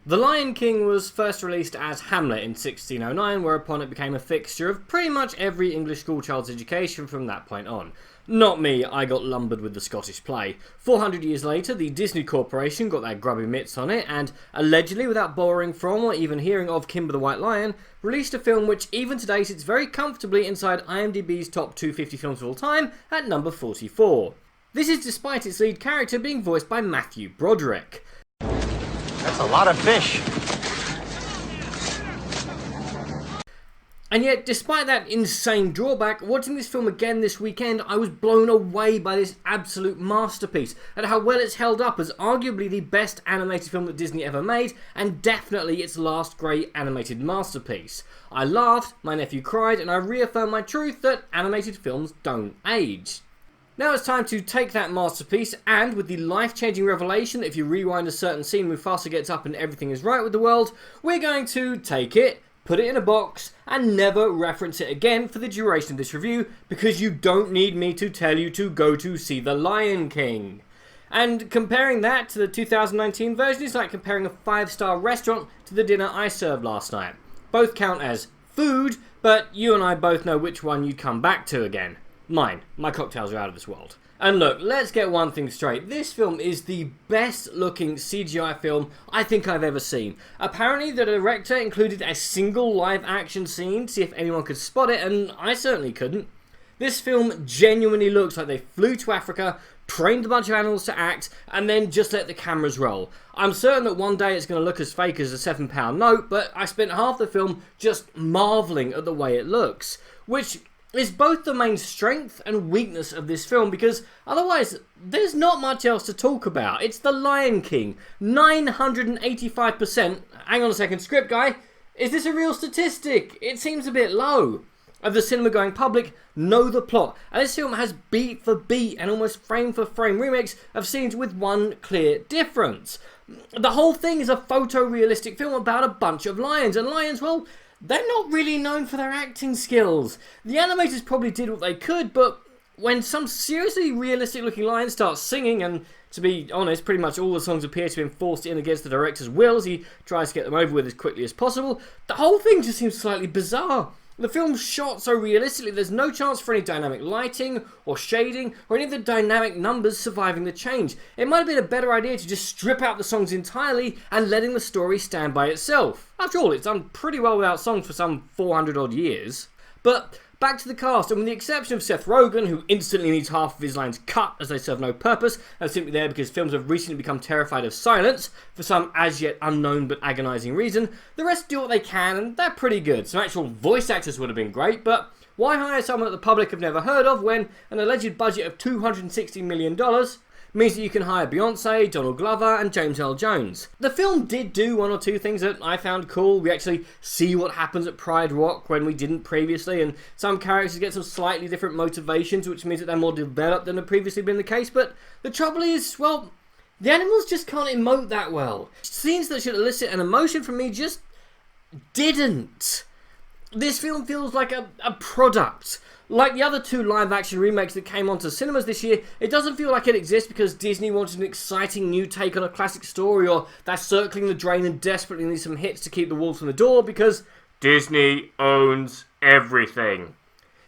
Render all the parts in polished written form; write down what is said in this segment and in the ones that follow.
The Lion King was first released as Hamlet in 1609, whereupon it became a fixture of pretty much every English schoolchild's education from that point on. Not me, I got lumbered with the Scottish play. 400 years later, the Disney Corporation got their grubby mitts on it and, allegedly without borrowing from or even hearing of Kimber the White Lion, released a film which even today sits very comfortably inside IMDb's top 250 films of all time at number 44. This is despite its lead character being voiced by Matthew Broderick. That's a lot of fish. And yet, despite that insane drawback, watching this film again this weekend, I was blown away by this absolute masterpiece and how well it's held up as arguably the best animated film that Disney ever made, and definitely its last great animated masterpiece. I laughed, my nephew cried, and I reaffirmed my truth that animated films don't age. Now it's time to take that masterpiece and, with the life-changing revelation that if you rewind a certain scene, Mufasa gets up and everything is right with the world, we're going to take it, put it in a box, and never reference it again for the duration of this review, because you don't need me to tell you to go to see The Lion King. And comparing that to the 2019 version is like comparing a 5-star restaurant to the dinner I served last night. Both count as food, but you and I both know which one you'd come back to again. Mine. My cocktails are out of this world. And look, let's get one thing straight. This film is the best looking CGI film I think I've ever seen. Apparently the director included a single live action scene to see if anyone could spot it, and I certainly couldn't. This film genuinely looks like they flew to Africa, trained a bunch of animals to act, and then just let the cameras roll. I'm certain that one day it's going to look as fake as a £7 note, but I spent half the film just marvelling at the way it looks. Which is both the main strength and weakness of this film, because otherwise there's not much else to talk about. It's The Lion King. 985%. Hang on a second, script guy. Is this a real statistic? It seems a bit low. Of the cinema-going public know the plot, and this film has beat for beat and almost frame for frame remakes of scenes with one clear difference. The whole thing is a photorealistic film about a bunch of lions, and lions, well, they're not really known for their acting skills. The animators probably did what they could, but when some seriously realistic looking lions start singing, and to be honest, pretty much all the songs appear to have been forced in against the director's will as he tries to get them over with as quickly as possible, the whole thing just seems slightly bizarre. The film's shot so realistically there's no chance for any dynamic lighting or shading or any of the dynamic numbers surviving the change. It might have been a better idea to just strip out the songs entirely and letting the story stand by itself. After all, it's done pretty well without songs for some 400 odd years. But back to the cast, and with the exception of Seth Rogen, who instantly needs half of his lines cut as they serve no purpose and are simply there because films have recently become terrified of silence for some as yet unknown but agonising reason, the rest do what they can and they're pretty good. Some actual voice actors would have been great, but why hire someone that the public have never heard of when an alleged budget of $260 million means that you can hire Beyonce, Donald Glover, and James Earl Jones? The film did do one or two things that I found cool. We actually see what happens at Pride Rock when we didn't previously, and some characters get some slightly different motivations, which means that they're more developed than had previously been the case. But the trouble is, well, the animals just can't emote that well. Scenes that should elicit an emotion from me just didn't. This film feels like a product. Like the other two live-action remakes that came onto cinemas this year, it doesn't feel like it exists because Disney wanted an exciting new take on a classic story, or they're circling the drain and desperately need some hits to keep the wolves from the door because Disney owns everything.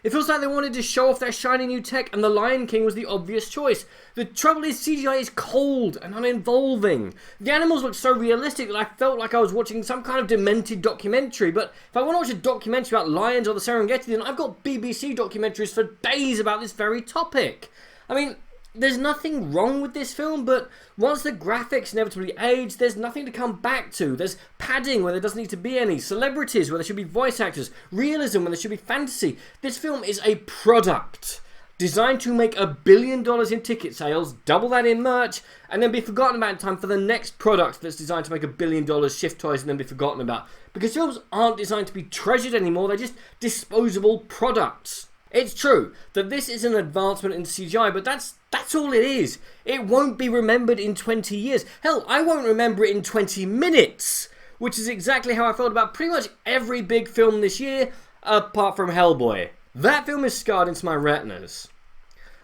It feels like they wanted to show off their shiny new tech, and The Lion King was the obvious choice. The trouble is CGI is cold and uninvolving. The animals look so realistic that I felt like I was watching some kind of demented documentary, but if I want to watch a documentary about lions or the Serengeti, then I've got BBC documentaries for days about this very topic. I mean, there's nothing wrong with this film, but once the graphics inevitably age, there's nothing to come back to. There's padding where there doesn't need to be any, celebrities where there should be voice actors, realism where there should be fantasy. This film is a product designed to make $1 billion in ticket sales, double that in merch, and then be forgotten about in time for the next product that's designed to make $1 billion, shift toys, and then be forgotten about. Because films aren't designed to be treasured anymore, they're just disposable products. It's true that this is an advancement in CGI, but that's all it is. It won't be remembered in 20 years. Hell, I won't remember it in 20 minutes, which is exactly how I felt about pretty much every big film this year, apart from Hellboy. That film is scarred into my retinas.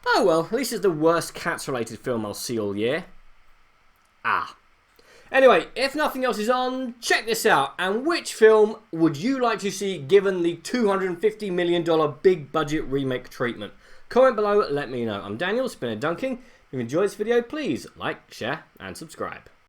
Oh well, at least it's the worst Cats-related film I'll see all year. Anyway, if nothing else is on, check this out. And which film would you like to see given the $250 million big budget remake treatment? Comment below, let me know. I'm Daniel, Spinner Dunking. If you enjoyed this video, please like, share, and subscribe.